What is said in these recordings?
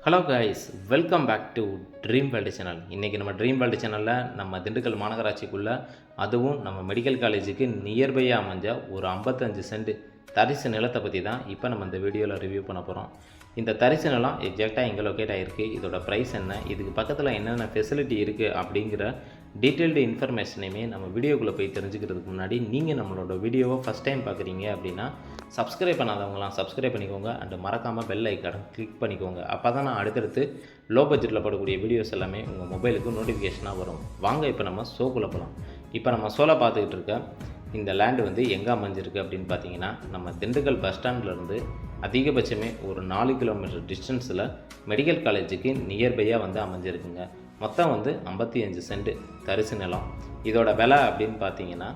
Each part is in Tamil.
Hello guys, welcome back to dream world channel. இன்றைக்கி நம்ம ட்ரீம் வேர்ல்டு சேனலில் நம்ம திண்டுக்கல் மாநகராட்சிக்குள்ளே, அதுவும் நம்ம மெடிக்கல் காலேஜுக்கு நியர்பையாக அமைஞ்ச ஒரு 55 சென்ட் தரிசு நிலத்தை பற்றி தான் இப்போ நம்ம இந்த வீடியோவில் ரிவ்யூ பண்ண போகிறோம். இந்த தரிசு நிலம் எக்ஸாக்டாக எங்கே லொக்கேட் ஆகிருக்கு, இதோட ப்ரைஸ் என்ன, இதுக்கு பக்கத்தில் என்னென்ன ஃபெசிலிட்டி இருக்குது அப்படிங்கிற டீட்டெயில்டு இன்ஃபர்மேஷனையுமே நம்ம வீடியோக்குள்ளே போய் தெரிஞ்சுக்கிறதுக்கு முன்னாடி நீங்கள் நம்மளோட வீடியோவை ஃபஸ்ட் டைம் பார்க்குறீங்க அப்படின்னா சப்ஸ்கிரைப் பண்ணாதவங்களாம் சப்ஸ்கிரைப் பண்ணிக்கோங்க. அண்டு மறக்காமல் பெல் ஐக்கானை கிளிக் பண்ணிக்கோங்க. அப்போ தான் நான் அடுத்தடுத்து லோ பட்ஜெட்டில் போடக்கூடிய வீடியோஸ் எல்லாமே உங்கள் மொபைலுக்கு நோட்டிஃபிகேஷனாக வரும். வாங்க இப்போ நம்ம ஷோக்குள்ளே போகலாம். இப்போ நம்ம ஷோவில் பார்த்துக்கிட்டு இருக்க இந்த லேண்டு வந்து எங்கே அமைஞ்சிருக்கு அப்படின்னு பார்த்தீங்கன்னா, நம்ம திண்டுக்கல் பஸ் ஸ்டாண்ட்லேருந்து அதிகபட்சமே ஒரு 4 கிலோமீட்டர் டிஸ்டன்ஸில் மெடிக்கல் காலேஜுக்கு நியர்பையாக வந்து அமைஞ்சிருக்குங்க. மொத்தம் வந்து 55 சென்ட் தரிசு நிலம். இதோட விலை அப்படின்னு பார்த்தீங்கன்னா,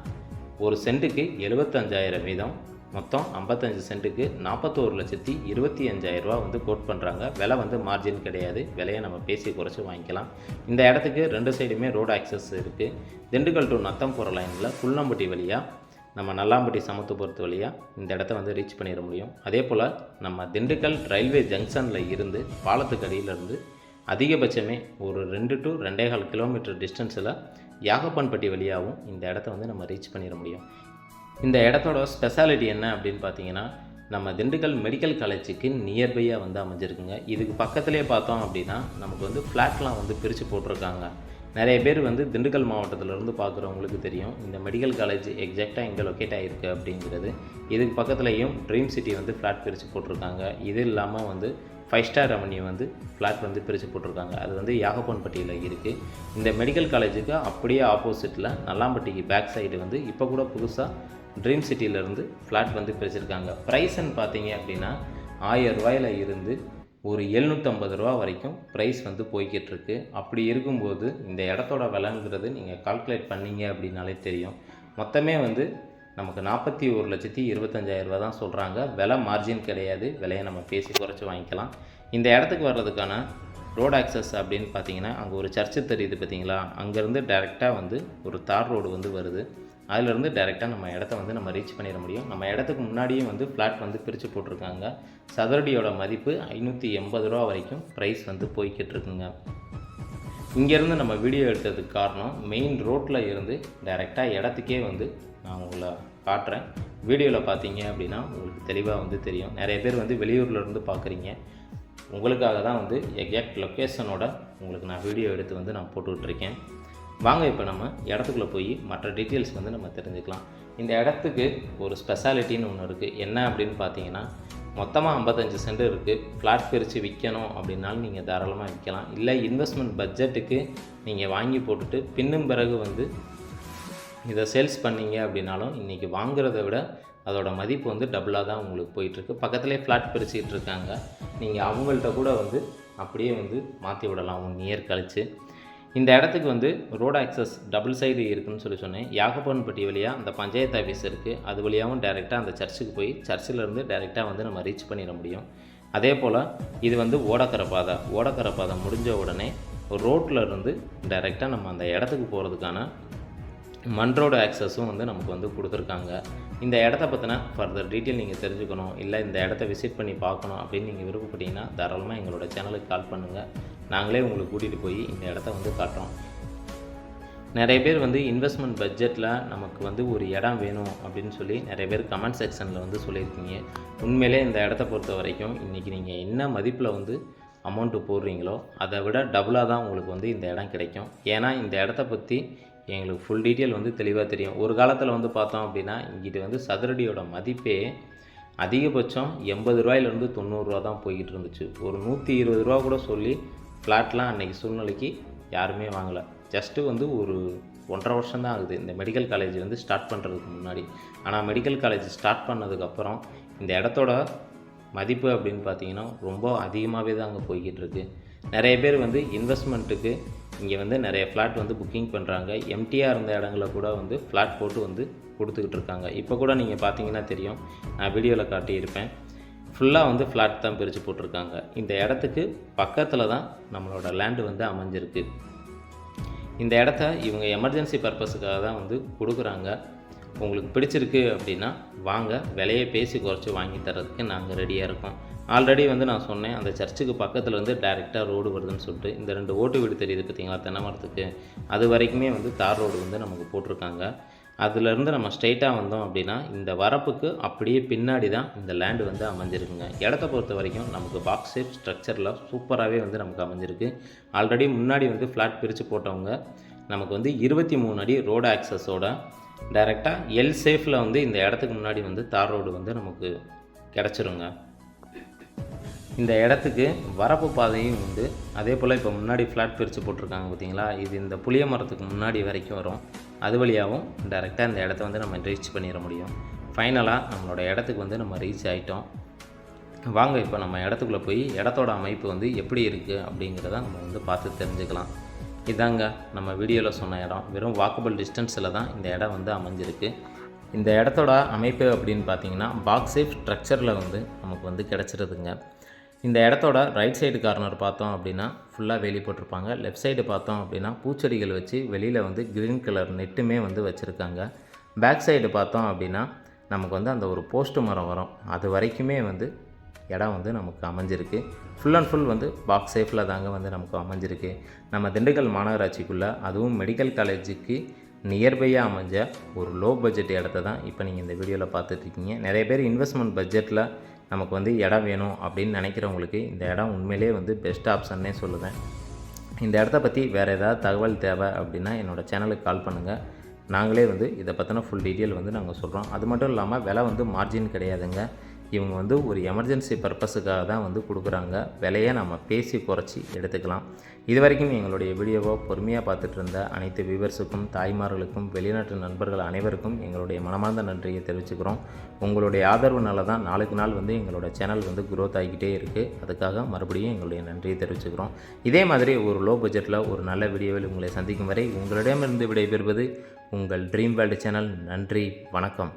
ஒரு சென்ட்டுக்கு 75,000 வீதம், மொத்தம் 55 சென்ட்டுக்கு 41,25,000 ரூபா வந்து கோட் பண்ணுறாங்க. விலை வந்து மார்ஜின் கிடையாது, விலையை நம்ம பேசி குறைச்சி வாங்கிக்கலாம். இந்த இடத்துக்கு 2 சைடுமே ரோடு ஆக்சஸ் இருக்குது. திண்டுக்கல் டு நத்தம் போகிற லைனில் குள்ளம்பட்டி வழியாக நம்ம நல்லாம்பட்டி சமத்துவபுரத்து வழியாக இந்த இடத்த வந்து ரீச் பண்ணிட முடியும். அதே போல் நம்ம திண்டுக்கல் ரயில்வே ஜங்ஷனில் இருந்து பாலத்துக்கு அடியிலிருந்து அதிகபட்சமே ஒரு 2 to 2.25 கிலோமீட்டர் டிஸ்டன்ஸில் யாகப்பன்பட்டி வழியாகவும் இந்த இடத்த வந்து நம்ம ரீச் பண்ணிட முடியும். இந்த இடத்தோட ஸ்பெஷாலிட்டி என்ன அப்படின்னு பார்த்தீங்கன்னா, நம்ம திண்டுக்கல் மெடிக்கல் காலேஜுக்கு நியர்பையாக வந்து அமைஞ்சிருக்குங்க. இதுக்கு பக்கத்துலேயே பார்த்தோம் அப்படின்னா நமக்கு வந்து ஃப்ளாட்லாம் வந்து பிரித்து போட்டிருக்காங்க. நிறைய பேர் வந்து திண்டுக்கல் மாவட்டத்திலேருந்து பார்க்குறவங்களுக்கு தெரியும் இந்த மெடிக்கல் காலேஜ் எக்ஸாக்டாக எங்கே லொக்கேட் ஆகிருக்கு அப்படிங்கிறது. இதுக்கு பக்கத்துலேயும் ட்ரீம் சிட்டி வந்து ஃப்ளாட் பிரித்து போட்டிருக்காங்க. இது இல்லாமல் வந்து 5 ஸ்டார் ரெவன்யூ வந்து ஃப்ளாட் வந்து பிரித்து போட்டிருக்காங்க. அது வந்து யாகப்பன்பட்டியில் இருக்குது. இந்த மெடிக்கல் காலேஜுக்கு அப்படியே ஆப்போசிட்டில் நல்லாம்பட்டிக்கு பேக் சைடு வந்து இப்போ கூட புதுசாக ட்ரீம் சிட்டியிலேருந்து ஃப்ளாட் வந்து பிரிச்சிருக்காங்க. ப்ரைஸ்ன்னு பார்த்தீங்க அப்படின்னா 1000 ரூபாயில் இருந்து ஒரு 750 ரூபா வரைக்கும் ப்ரைஸ் வந்து போய்கிட்டு இருக்கு. அப்படி இருக்கும்போது இந்த இடத்தோட விலைங்கிறது நீங்கள் கால்குலேட் பண்ணிங்க அப்படின்னாலே தெரியும். மொத்தமே வந்து நமக்கு 41,25,000 ரூபா தான் சொல்கிறாங்க. விலை மார்ஜின் கிடையாது, விலையை நம்ம பேசி குறைச்சி வாங்கிக்கலாம். இந்த இடத்துக்கு வர்றதுக்கான ரோடு ஆக்சஸ் அப்படின்னு பார்த்தீங்கன்னா, அங்கே ஒரு சர்ச்சு தெரியுது பார்த்தீங்களா, அங்கேருந்து டைரெக்டாக வந்து ஒரு தார் ரோடு வந்து வருது. அதிலிருந்து டைரெக்டாக நம்ம இடத்த வந்து நம்ம ரீச் பண்ணிட முடியும். நம்ம இடத்துக்கு முன்னாடியே வந்து ஃப்ளாட் வந்து பிரித்து போட்டிருக்காங்க. சதுரடியோட மதிப்பு 580 ரூபா வரைக்கும் ப்ரைஸ் வந்து போய்கிட்டு இருக்குங்க. இங்கேருந்து நம்ம வீடியோ எடுத்ததுக்கு காரணம் மெயின் ரோட்டில் இருந்து டைரெக்டாக இடத்துக்கே வந்து நான் உங்களை காட்டுறேன். வீடியோவில் பார்த்தீங்க அப்படின்னா உங்களுக்கு தெளிவாக வந்து தெரியும். நிறைய பேர் வந்து வெளியூர்லேருந்து பார்க்குறீங்க. உங்களுக்காக தான் வந்து எக்ஸாக்ட் லொக்கேஷனோட உங்களுக்கு நான் வீடியோ எடுத்து வந்து நான் போட்டுக்கிட்டுருக்கேன். வாங்க இப்போ நம்ம இடத்துக்குள்ளே போய் மற்ற டீட்டெயில்ஸ் வந்து நம்ம தெரிஞ்சுக்கலாம். இந்த இடத்துக்கு ஒரு ஸ்பெஷாலிட்டின்னு ஒன்று இருக்குது. என்ன அப்படின்னு பார்த்தீங்கன்னா, மொத்தமாக 55 சென்ட் இருக்குது. ஃப்ளாட் பிரித்து விற்கணும் அப்படின்னாலும் நீங்கள் தாராளமாக விற்கலாம். இல்லை இன்வெஸ்ட்மெண்ட் பட்ஜெட்டுக்கு நீங்கள் வாங்கி போட்டுட்டு பின்னும் பிறகு வந்து இதை சேல்ஸ் பண்ணிங்க அப்படின்னாலும் இன்றைக்கி வாங்குறத விட அதோட மதிப்பு வந்து டபுளாக தான் உங்களுக்கு போயிட்டுருக்கு. பக்கத்துலேயே ஃப்ளாட் பிரிச்சுக்கிட்டு இருக்காங்க. நீங்கள் அவங்கள்ட்ட கூட வந்து அப்படியே வந்து மாற்றி விடலாம் 1 இயர் கழித்து. இந்த இடத்துக்கு வந்து ரோடு ஆக்சஸ் டபுள் சைடு இருக்குதுன்னு சொன்னேன். யாகப்பன்பட்டி வழியாக அந்த பஞ்சாயத்து ஆஃபீஸ் இருக்குது, அது வழியாகவும் டைரெக்டாக அந்த சர்ச்சுக்கு போய் சர்ச்சிலேருந்து டைரெக்டாக வந்து நம்ம ரீச் பண்ணிட முடியும். அதே போல் இது வந்து ஓடக்கரை பாதை முடிஞ்ச உடனே ரோட்டில் இருந்து டைரெக்டாக நம்ம அந்த இடத்துக்கு போகிறதுக்கான மண் ரோடு ஆக்சஸும் வந்து நமக்கு வந்து கொடுத்துருக்காங்க. இந்த இடத்த பற்றின ஃபர்தர் டீட்டெயில் நீங்கள் தெரிஞ்சுக்கணும், இல்லை இந்த இடத்த விசிட் பண்ணி பார்க்கணும் அப்படின்னு நீங்கள் விருப்பப்பட்டீங்கன்னா தாராளமாக எங்களோட சேனலுக்கு கால் பண்ணுங்கள். நாங்களே உங்களுக்கு கூட்டிகிட்டு போய் இந்த இடத்த வந்து காட்டுறோம். நிறைய பேர் வந்து இன்வெஸ்ட்மெண்ட் பட்ஜெட்டில் நமக்கு வந்து ஒரு இடம் வேணும் அப்படின்னு சொல்லி நிறைய பேர் கமெண்ட் செக்ஷனில் வந்து சொல்லியிருக்கீங்க. உண்மையிலே இந்த இடத்த பொறுத்த வரைக்கும் இன்றைக்கி நீங்கள் என்ன மதிப்பில் வந்து அமௌண்ட்டு போடுறீங்களோ அதை விட டபுளாக தான் உங்களுக்கு வந்து இந்த இடம் கிடைக்கும். ஏன்னா இந்த இடத்த பற்றி எங்களுக்கு ஃபுல் டீட்டெயில் வந்து தெளிவாக தெரியும். ஒரு காலத்தில் வந்து பார்த்தோம் அப்படின்னா இங்கிட்டு வந்து சதுரடியோட மதிப்பே அதிகபட்சம் 80 ரூபாயிலேருந்து 90 ரூபா தான் போய்கிட்டு இருந்துச்சு. ஒரு 120 ரூபா கூட சொல்லி ஃப்ளாட்லாம் அன்றைக்கி சூழ்நிலைக்கு யாருமே வாங்கலை. ஜஸ்ட்டு வந்து ஒரு 1.5 வருஷம் தான் ஆகுது இந்த மெடிக்கல் காலேஜ் வந்து ஸ்டார்ட் பண்ணுறதுக்கு முன்னாடி. ஆனால் மெடிக்கல் காலேஜ் ஸ்டார்ட் பண்ணதுக்கப்புறம் இந்த இடத்தோட மதிப்பு அப்படின்னு பார்த்தீங்கன்னா ரொம்ப அதிகமாகவே தான் அங்கே போய்கிட்டு இருக்குது. நிறைய பேர் வந்து இன்வெஸ்ட்மெண்ட்டுக்கு இங்கே வந்து நிறைய ஃப்ளாட் வந்து புக்கிங் பண்ணுறாங்க. எம்டியாக இருந்த இடங்களில் கூட வந்து ஃப்ளாட் போட்டு வந்து கொடுத்துக்கிட்டு இருக்காங்க. இப்போ கூட நீங்கள் பார்த்தீங்கன்னா தெரியும், நான் வீடியோவில் காட்டியிருப்பேன். ஃபுல்லாக வந்து ஃப்ளாட் தான் பிரித்து போட்டிருக்காங்க. இந்த இடத்துக்கு பக்கத்தில் தான் நம்மளோட லேண்டு வந்து அமைஞ்சிருக்கு. இந்த இடத்த இவங்க எமர்ஜென்சி பர்பஸுக்காக தான் வந்து கொடுக்குறாங்க. உங்களுக்கு பிடிச்சிருக்கு அப்படின்னா வாங்க, விலையை பேசி குறைச்சி வாங்கி தரதுக்கு நாங்கள் ரெடியாக இருக்கோம். ஆல்ரெடி வந்து நான் சொன்னேன், அந்த சர்ச்சுக்கு பக்கத்தில் வந்து டைரெக்டாக ரோடு வருதுன்னு சொல்லிட்டு. இந்த 2 ஓட்டு வீடு தெரியுது பார்த்தீங்களா தென்னை மரத்துக்கு, அது வரைக்குமே வந்து தார் ரோடு வந்து நமக்கு போட்டிருக்காங்க. அதுலேருந்து நம்ம ஸ்ட்ரெயிட்டாக வந்தோம் அப்படின்னா இந்த வரப்புக்கு அப்படியே பின்னாடி தான் இந்த லேண்டு வந்து அமைஞ்சிருக்குங்க. இடத்த பொறுத்த வரைக்கும் நமக்கு பாக்ஸ் ஷேப் ஸ்ட்ரக்சரில் சூப்பராகவே வந்து நமக்கு அமைஞ்சிருக்கு. ஆல்ரெடி முன்னாடி வந்து ஃப்ளாட் பிரித்து போட்டவங்க நமக்கு வந்து 23 அடி ரோடு ஆக்சஸோட டைரெக்டாக எல் சேஃபில் வந்து இந்த இடத்துக்கு முன்னாடி வந்து தார் ரோடு வந்து நமக்கு கிடச்சிருங்க. இந்த இடத்துக்கு வரப்பு பாதையும் உண்டு. அதே போல் இப்போ முன்னாடி ஃப்ளாட் பிரித்து போட்டிருக்காங்க பார்த்தீங்களா, இது இந்த புளிய மரத்துக்கு முன்னாடி வரைக்கும் வரும். அது வழியாகவும் டைரெக்டாக இந்த இடத்த வந்து நம்ம ரீச் பண்ணிட முடியும். ஃபைனலாக நம்மளோட இடத்துக்கு வந்து நம்ம ரீச் ஆகிட்டோம். வாங்க இப்போ நம்ம இடத்துக்குள்ளே போய் இடத்தோட அமைப்பு வந்து எப்படி இருக்குது அப்படிங்கிறத நம்ம வந்து பார்த்து தெரிஞ்சுக்கலாம். இதாங்க நம்ம வீடியோவில் சொன்ன இடம். வெறும் வாக்கபிள் டிஸ்டன்ஸில் தான் இந்த இடம் வந்து அமைஞ்சிருக்கு. இந்த இடத்தோட அமைப்பு அப்படின்னு பார்த்தீங்கன்னா பாக்ஸ் ஷேப் ஸ்ட்ரக்சரில் வந்து நமக்கு வந்து கிடச்சிருதுங்க. இந்த இடத்தோட ரைட் சைடு கார்னர் பார்த்தோம் அப்படின்னா ஃபுல்லாக வேலி போட்டிருப்பாங்க. லெஃப்ட் சைடு பார்த்தோம் அப்படின்னா பூச்செடிகள் வச்சு வெளியில் வந்து க்ரீன் கலர் நெட்டுமே வந்து வச்சுருக்காங்க. பேக் சைடு பார்த்தோம் அப்படின்னா நமக்கு வந்து அந்த ஒரு போஸ்ட்டு மரம் வரும். அது வரைக்குமே வந்து இடம் வந்து நமக்கு அமைஞ்சிருக்கு. ஃபுல் அண்ட் ஃபுல் வந்து பாக்ஸ் ஷேப்பில் தாங்க வந்து நமக்கு அமைஞ்சிருக்கு. நம்ம திண்டுக்கல் மாநகராட்சிக்குள்ளே, அதுவும் மெடிக்கல் காலேஜுக்கு நியர்பையாக அமைஞ்ச ஒரு லோ பட்ஜெட் இடத்த தான் இப்போ நீங்கள் இந்த வீடியோவில் பார்த்துட்ருக்கீங்க. நிறைய பேர் இன்வெஸ்ட்மெண்ட் பட்ஜெட்டில் நமக்கு வந்து இடம் வேணும் அப்படின்னு நினைக்கிறவங்களுக்கு இந்த இடம் உண்மையிலே வந்து பெஸ்ட் ஆப்ஷன்னே சொல்லுவேன். இந்த இடத்த பற்றி வேறு ஏதாவது தகவல் தேவை அப்படின்னா என்னோடய சேனலுக்கு கால் பண்ணுங்கள். நாங்களே வந்து இதை பற்றின ஃபுல் டீட்டெயில் வந்து நாங்கள் சொல்கிறோம். அது மட்டும் இல்லாமல் விலை வந்து மார்ஜின் கிடையாதுங்க. இவங்க வந்து ஒரு எமர்ஜென்சி பர்பஸுக்காக தான் வந்து கொடுக்குறாங்க. விலையை நம்ம பேசி குறைச்சி எடுத்துக்கலாம். இது வரைக்கும் எங்களுடைய வீடியோவை பொறுமையாக பார்த்துட்டு இருந்த அனைத்து வியூவர்ஸுக்கும், தாய்மார்களுக்கும், வெளிநாட்டு நண்பர்கள் அனைவருக்கும் எங்களுடைய மனமார்ந்த நன்றியை தெரிவிச்சுக்கிறோம். உங்களுடைய ஆதரவுனால தான் நாளுக்கு நாள் வந்து எங்களோட சேனல் வந்து க்ரோத் ஆகிக்கிட்டே இருக்குது. அதுக்காக மறுபடியும் எங்களுடைய நன்றியை தெரிவிச்சுக்கிறோம். இதே மாதிரி ஒரு லோ பட்ஜெட்டில் ஒரு நல்ல வீடியோவில் உங்களை சந்திக்கும் வரை உங்களிடமிருந்து விடைபெறுவது உங்கள் ட்ரீம் வேர்ல்டு சேனல். நன்றி, வணக்கம்.